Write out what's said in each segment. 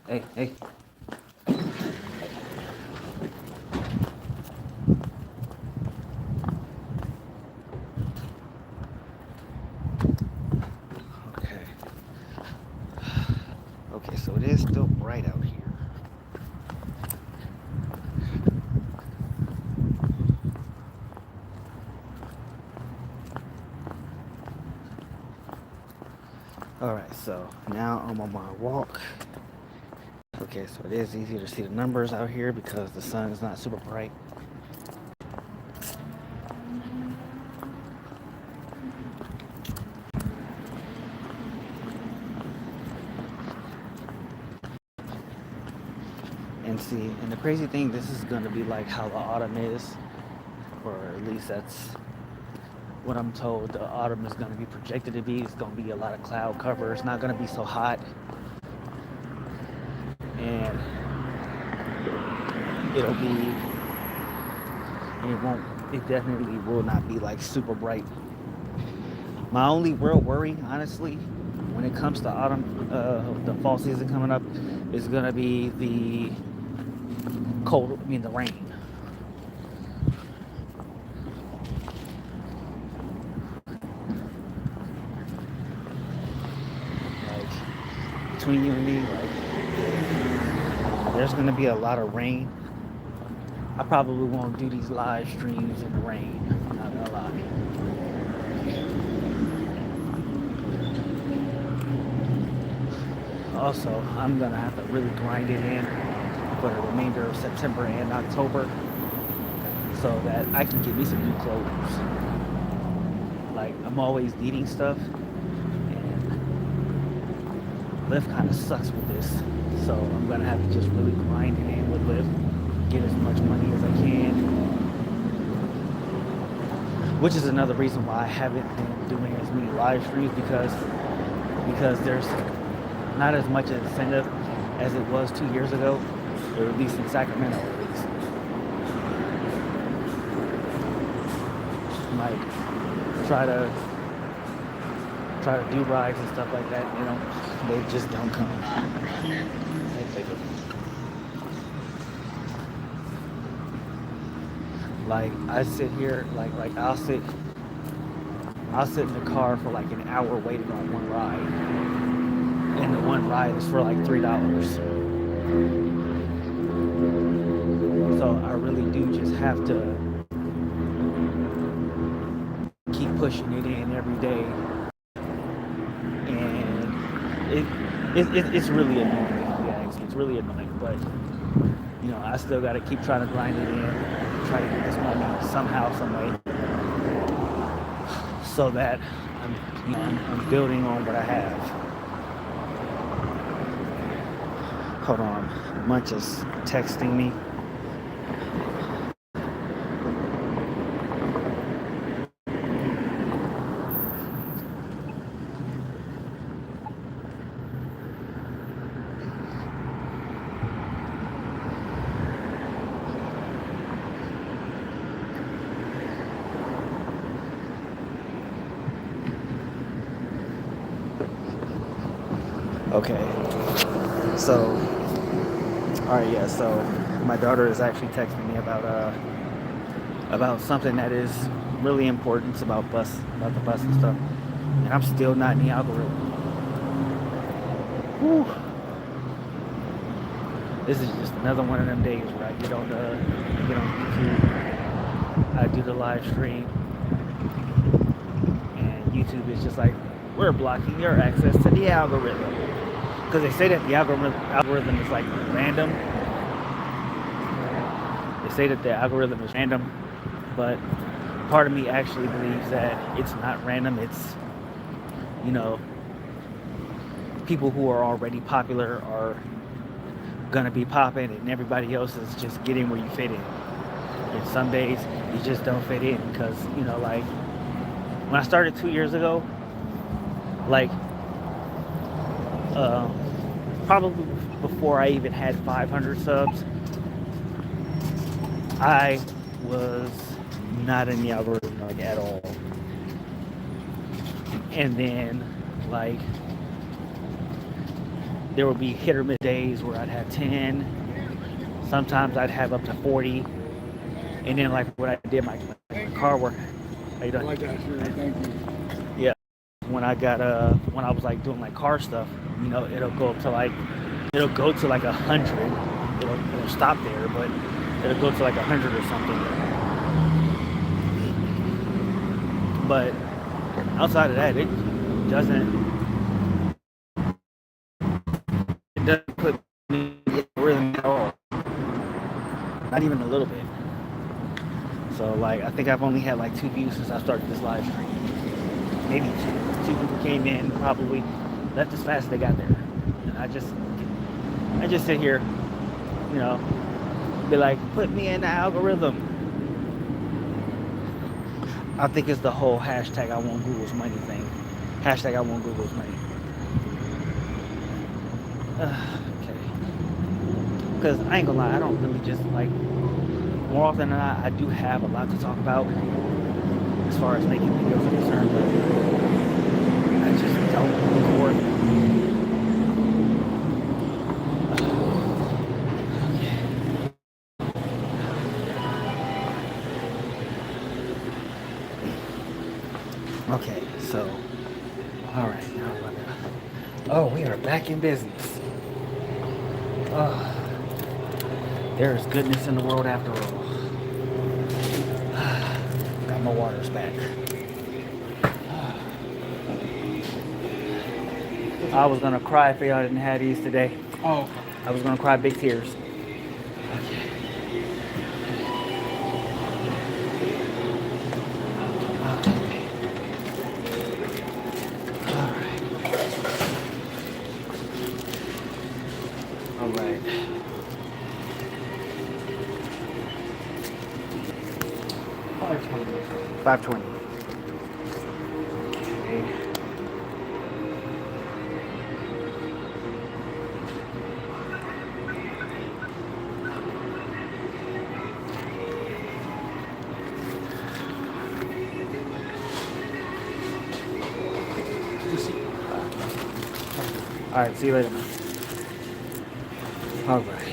Hey, hey. Okay. Okay, so it is still bright out here. Alright, so now I'm on my walk. Okay, so it is easier to see the numbers out here because the sun is not super bright. And see, and the crazy thing, this is gonna be like how the autumn is, or at least that's what I'm told. The autumn is gonna be projected to be. It's gonna be a lot of cloud cover. It's not gonna be so hot, and it'll be. It won't. It definitely will not be like super bright. My only real worry, honestly, when it comes to autumn, the fall season coming up, is gonna be the cold. I mean, the rain. Like between you and me, like there's gonna be a lot of rain. I probably won't do these live streams in the rain. I'm not gonna lie. Also, I'm gonna have to really grind it in for the remainder of September and October so that I can get me some new clothes. Like I'm always needing stuff, and Lyft kind of sucks with this. So I'm gonna have to just really grind it in with Lyft, get as much money as I can. Which is another reason why I haven't been doing as many live streams because there's not as much incentive as it was 2 years ago, or at least in Sacramento, at least. Like try to do rides and stuff like that. You know, they just don't come. Like I sit here, like I'll sit in the car for like an hour waiting on one ride, and the one ride is for like $3. So I really do just have to keep pushing it in every day, and it's really annoying. Yeah, it's really annoying, but you know I still got to keep trying to grind it in, try to get this money somehow, some way, so that I'm building on what I have. Hold on, Munch is texting me. Okay, so all right, yeah. So my daughter is actually texting me about something that is really important. It's about the bus and stuff, and I'm still not in the algorithm. Whew. This is just another one of them days where I get on YouTube, I do the live stream, and YouTube is just like, we're blocking your access to the algorithm, because they say that the algorithm is like random. They say that the algorithm is random, but part of me actually believes that it's not random. It's, you know, people who are already popular are gonna be popping, and everybody else is just getting where you fit in. And some days you just don't fit in because, you know, like when I started 2 years ago, like uh, probably before I even had 500 subs, I was not in the algorithm like at all. And then like there would be hit or miss days where I'd have 10. Sometimes I'd have up to 40. And then like when I did my car work, how you I doing? like that shirt. Thank you. Yeah. When I was like doing like car stuff, it'll go up to like it'll go to like 100. It'll stop there, but it'll go to like 100 or something. But outside of that, doesn't it doesn't put me in rhythm at all. Not even a little bit. So like I think I've only had like 2 views since I started this live stream. Maybe two. Two people came in, probably left as fast as they got there. And I just sit here, you know, be like, put me in the algorithm. I think it's the whole hashtag I want Google's money thing. Hashtag I want Google's money. Okay. Because I ain't gonna lie, I don't really just like, more often than not, I do have a lot to talk about as far as making videos are concerned, but I just don't record. Okay, so, all right, now oh, we are back in business. There is goodness in the world after all. Got my waters back. I was gonna cry if y'all didn't have these today. Oh, I was gonna cry big tears. All right. 520. 520. Okay. All right, see you later, man. All right.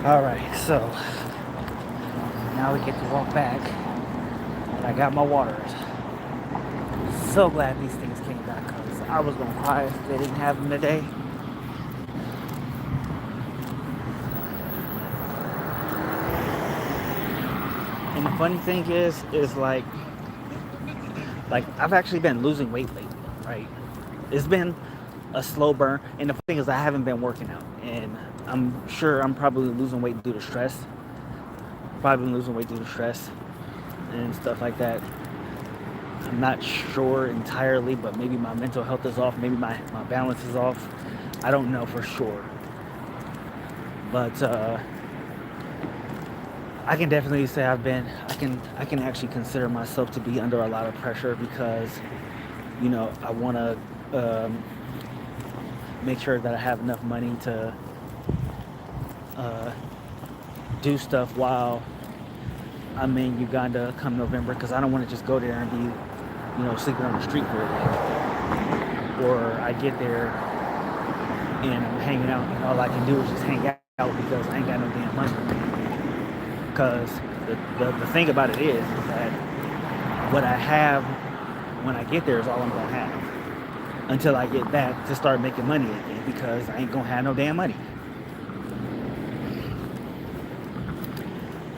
All right, so now we get to walk back, and I got my waters. So glad these things came back, because I was gonna cry if they didn't have them today. And the funny thing is like I've actually been losing weight lately, right? It's been a slow burn, and the thing is I haven't been working out, and I'm sure I'm probably losing weight due to stress. And stuff like that. I'm not sure entirely, but maybe my mental health is off, maybe my balance is off. I don't know for sure. But I can definitely say I can actually consider myself to be under a lot of pressure, because I want to make sure that I have enough money to do stuff while I'm in Uganda come November, because I don't want to just go there and be sleeping on the street for a day, or I get there and I'm hanging out and all I can do is just hang out because I ain't got no damn money. Because the thing about it is that what I have when I get there is all I'm gonna have until I get back to start making money again, because I ain't gonna have no damn money.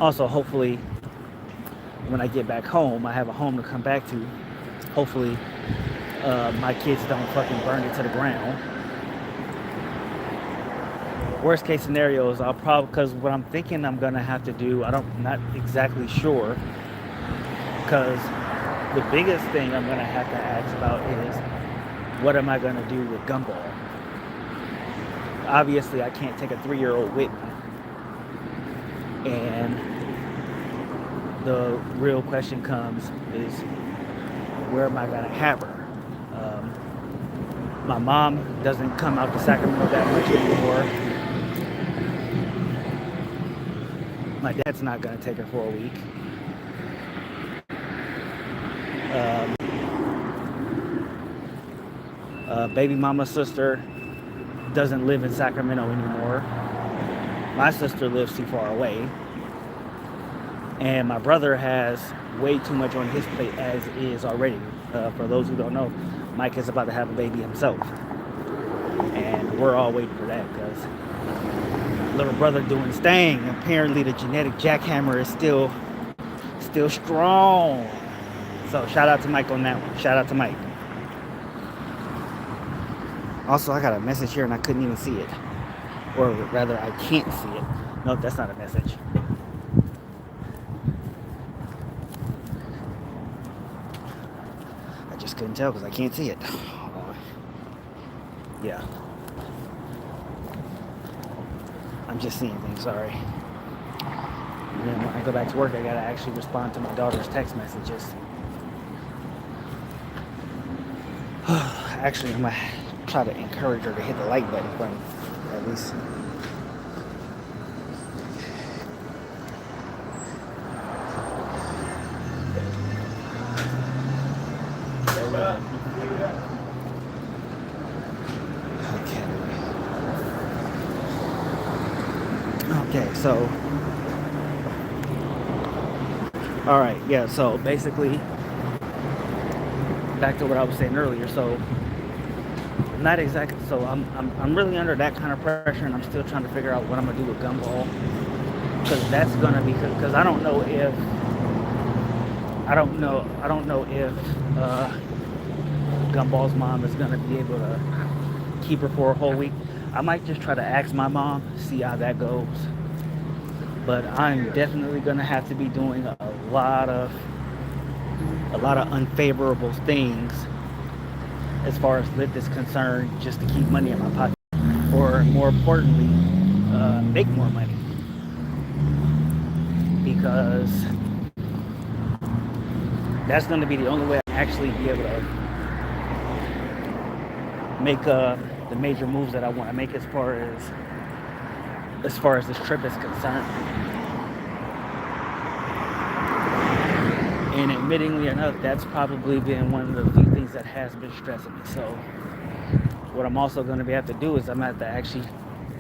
Also, hopefully, when I get back home, I have a home to come back to. Hopefully, my kids don't fucking burn it to the ground. Worst case scenario is I'll probably, because what I'm thinking I'm gonna have to do, I'm not exactly sure, because the biggest thing I'm gonna have to ask about is what am I gonna do with Gumball? Obviously, I can't take a 3-year-old with me, and the real question comes is, where am I gonna have her? My mom doesn't come out to Sacramento that much anymore. My dad's not gonna take her for a week. Baby mama's sister doesn't live in Sacramento anymore. My sister lives too far away. And my brother has way too much on his plate as is already. For those who don't know, Mike is about to have a baby himself. And we're all waiting for that because little brother doing his thing. Apparently the genetic jackhammer is still strong. So shout out to Mike on that one. Shout out to Mike. Also, I got a message here and I couldn't even see it. Or rather, I can't see it. No, that's not a message. I just couldn't tell because I can't see it. Yeah. I'm just seeing things, sorry. And then when I go back to work, I gotta actually respond to my daughter's text messages. Actually, I'm gonna try to encourage her to hit the like button for me, at least. Okay, so all right, yeah, so basically back to what I was saying earlier. So not exactly, so I'm really under that kind of pressure, and I'm still trying to figure out what I'm gonna do with Gumball, because that's gonna be, because I don't know if Gumball's mom is gonna be able to keep her for a whole week. I might just try to ask my mom, see how that goes. But I'm definitely gonna have to be doing a lot of unfavorable things as far as Lyft is concerned, just to keep money in my pocket, or more importantly, make more money, because that's going to be the only way I actually be able to make the major moves that I want to make as far as this trip is concerned. And admittingly enough, that's probably been one of the few things that has been stressing me. So what I'm also going to have to do is I'm going to have to actually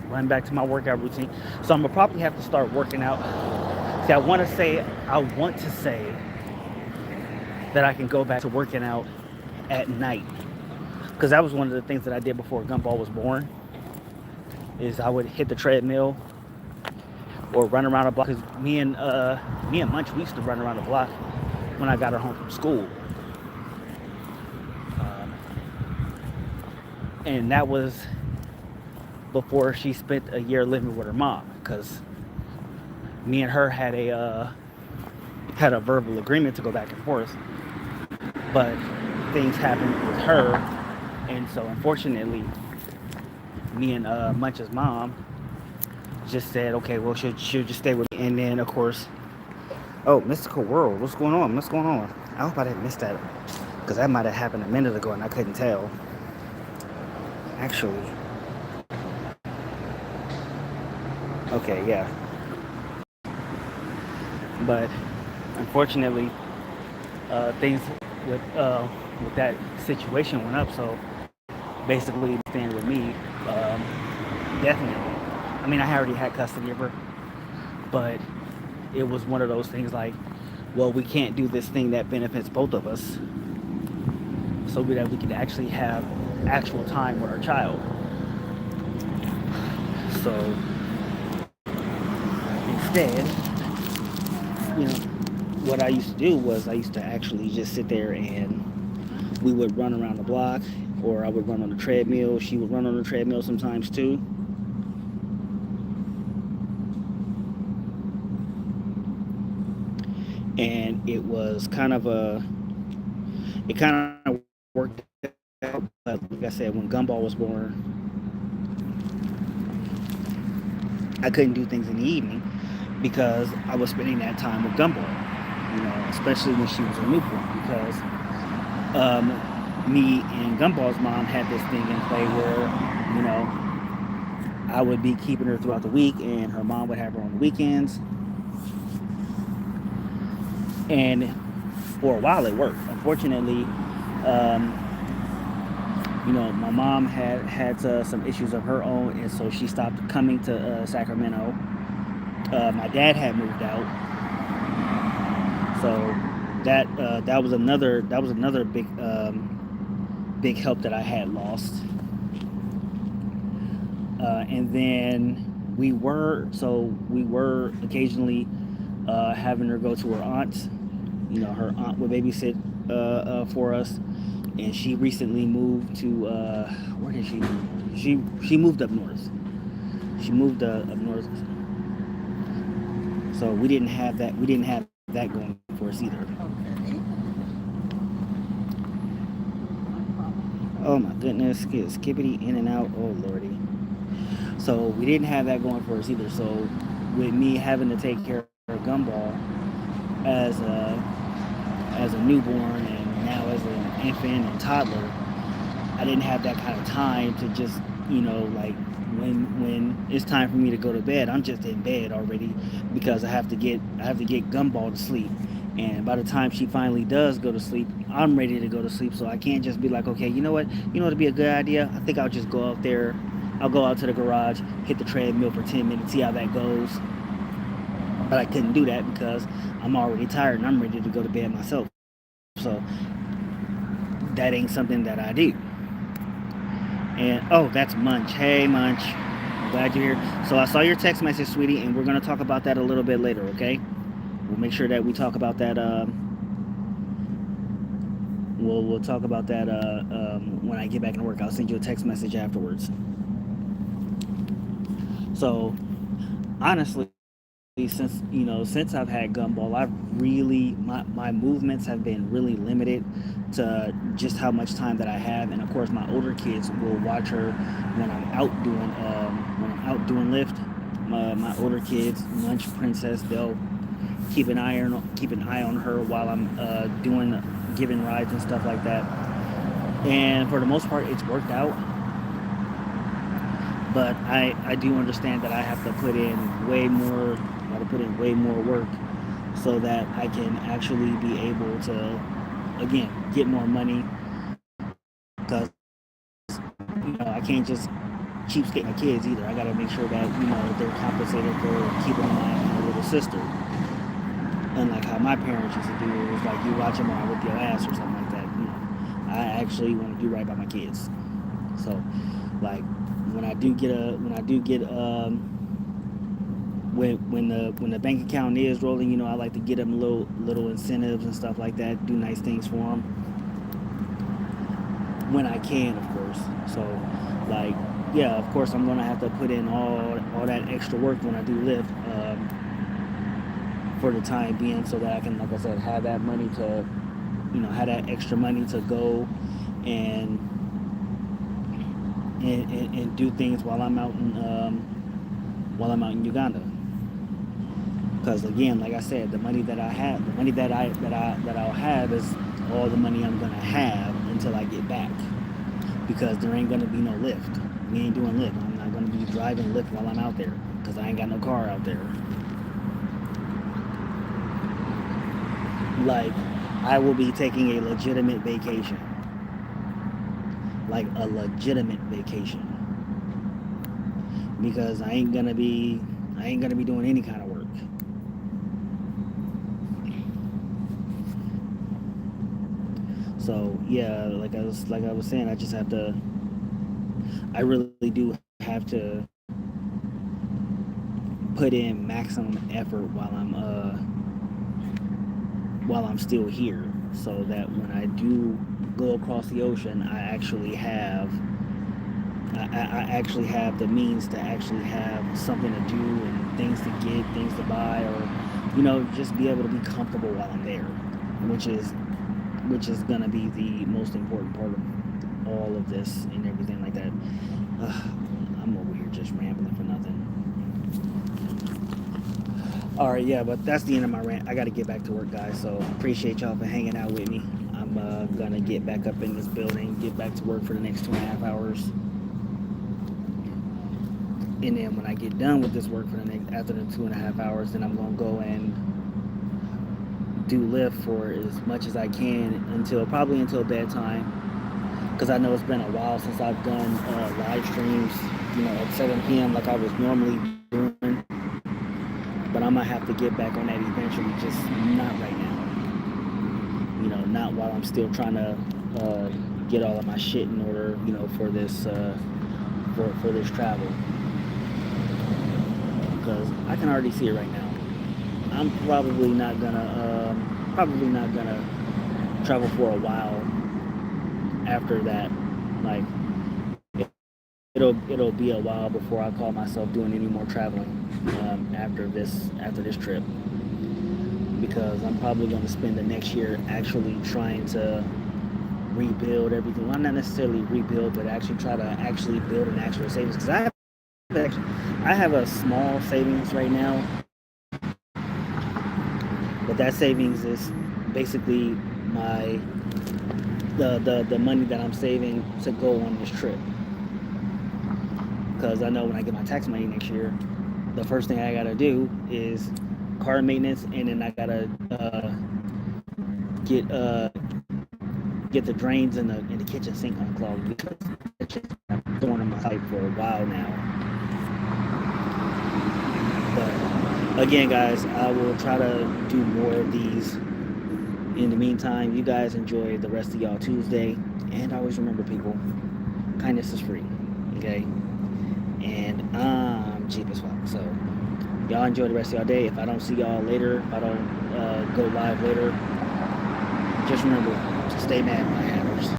run back to my workout routine. So I'm going to probably have to start working out. See, I want to say that I can go back to working out at night, because that was one of the things that I did before Gumball was born, is I would hit the treadmill or run around the block. Because me and Munch, we used to run around the block when I got her home from school. And that was before she spent a year living with her mom, because me and her had a verbal agreement to go back and forth, but things happened with her, and so unfortunately me and Munch's mom just said, okay, well, she'll just stay with me. And then of course, oh, Mystical World, what's going on? I hope I didn't miss that, because that might have happened a minute ago and I couldn't tell. Actually, okay, yeah. But unfortunately, things with that situation went up. So basically, staying with me, definitely. I mean, I already had custody of her, but it was one of those things like, well, we can't do this thing that benefits both of us, so that we can actually have actual time with our child. So instead, what I used to do was I used to actually just sit there and we would run around the block, or I would run on the treadmill. She would run on the treadmill sometimes too. And it was kind of worked out. But like I said, when Gumball was born, I couldn't do things in the evening because I was spending that time with Gumball, especially when she was a newborn, because me and Gumball's mom had this thing in play where, I would be keeping her throughout the week and her mom would have her on the weekends. And for a while it worked. Unfortunately, um, my mom had some issues of her own, and so she stopped coming to Sacramento. My dad had moved out, so that was another big help that I had lost. And then we were occasionally having her go to her aunt's. Her aunt would babysit for us, and she recently moved to where did she move? She moved up north. She moved up north, so we didn't have that. We didn't have that going for us either. Okay. Oh my goodness, skippity in and out. Oh lordy. So we didn't have that going for us either. So with me having to take care of Gumball as a newborn and now as an infant and toddler, I didn't have that kind of time to just, like when it's time for me to go to bed, I'm just in bed already because I have to get Gumball to sleep. And by the time she finally does go to sleep, I'm ready to go to sleep. So I can't just be like, okay, you know what? It'd be a good idea. I think I'll just go out there. I'll go out to the garage, hit the treadmill for 10 minutes, see how that goes. But I couldn't do that because I'm already tired and I'm ready to go to bed myself. So that ain't something that I do. And oh, that's Munch. Hey, Munch. I'm glad you're here. So I saw your text message, sweetie, and we're gonna talk about that a little bit later. Okay? We'll make sure that we talk about that. We'll talk about that when I get back to work. I'll send you a text message afterwards. So honestly, since I've had Gumball, I've really my movements have been really limited to just how much time that I have, and of course my older kids will watch her when I'm out doing lift. My older kids, Munch, Princess, they'll keep an eye on her while I'm doing giving rides and stuff like that. And for the most part, it's worked out. But I do understand that I have to put in way more. Got to put in way more work so that I can actually be able to again get more money because I can't just cheapskate my kids either. I got to make sure that they're compensated for keeping an eye on my little sister. Unlike how my parents used to do, it was like you watch them or I whip your ass or something like that. I actually want to do right by my kids. So, like when the bank account is rolling, I like to get them little incentives and stuff like that. Do nice things for them when I can, of course. So, like, yeah, of course I'm gonna have to put in all that extra work when I do lift for the time being, so that I can, like I said, have that money to, have that extra money to go and and do things while I'm out in Uganda. Because again, like I said, the money that I'll have is all the money I'm gonna have until I get back. Because there ain't gonna be no lift. We ain't doing lift. I'm not gonna be driving lift while I'm out there because I ain't got no car out there. Like, I will be taking a legitimate vacation, like a legitimate vacation, because I ain't gonna be doing any kind of work. So yeah, like I was saying, I really do have to put in maximum effort while I'm still here, so that when I do go across the ocean, I actually have the means to actually have something to do and things to get, things to buy, or just be able to be comfortable while I'm there, which is gonna be the most important part of all of this and everything like that. Ugh, I'm over here just rambling for nothing. All right, yeah, but that's the end of my rant. I got to get back to work, guys. So appreciate y'all for hanging out with me. I'm gonna get back up in this building, get back to work for the next 2.5 hours, and then when I get done with this work for the next after the 2.5 hours, then I'm gonna go and do Lyft for as much as I can probably until bedtime, because I know it's been a while since I've done live streams, at 7 p.m. like I was normally doing. But I'm gonna have to get back on that eventually, just not right now. Not while I'm still trying to get all of my shit in order, for this for this travel. Because I can already see it right now. I'm probably not gonna travel for a while after that. Like it'll be a while before I call myself doing any more traveling after this trip, because I'm probably going to spend the next year actually trying to rebuild everything. Well, not necessarily rebuild, but actually try to actually build an actual savings, because I have a small savings right now, but that savings is basically the money that I'm saving to go on this trip. Because I know when I get my tax money next year, the first thing I gotta do is car maintenance, and then I gotta get the drains and the kitchen sink unclogged, because it's just thorn in my side for a while now. But again, guys, I will try to do more of these. In the meantime, you guys enjoy the rest of y'all Tuesday, and always remember, people, kindness is free. Okay. And I'm cheap as fuck. So y'all enjoy the rest of y'all day. If I don't see y'all later, if I don't go live later, just remember, stay mad, my hammers.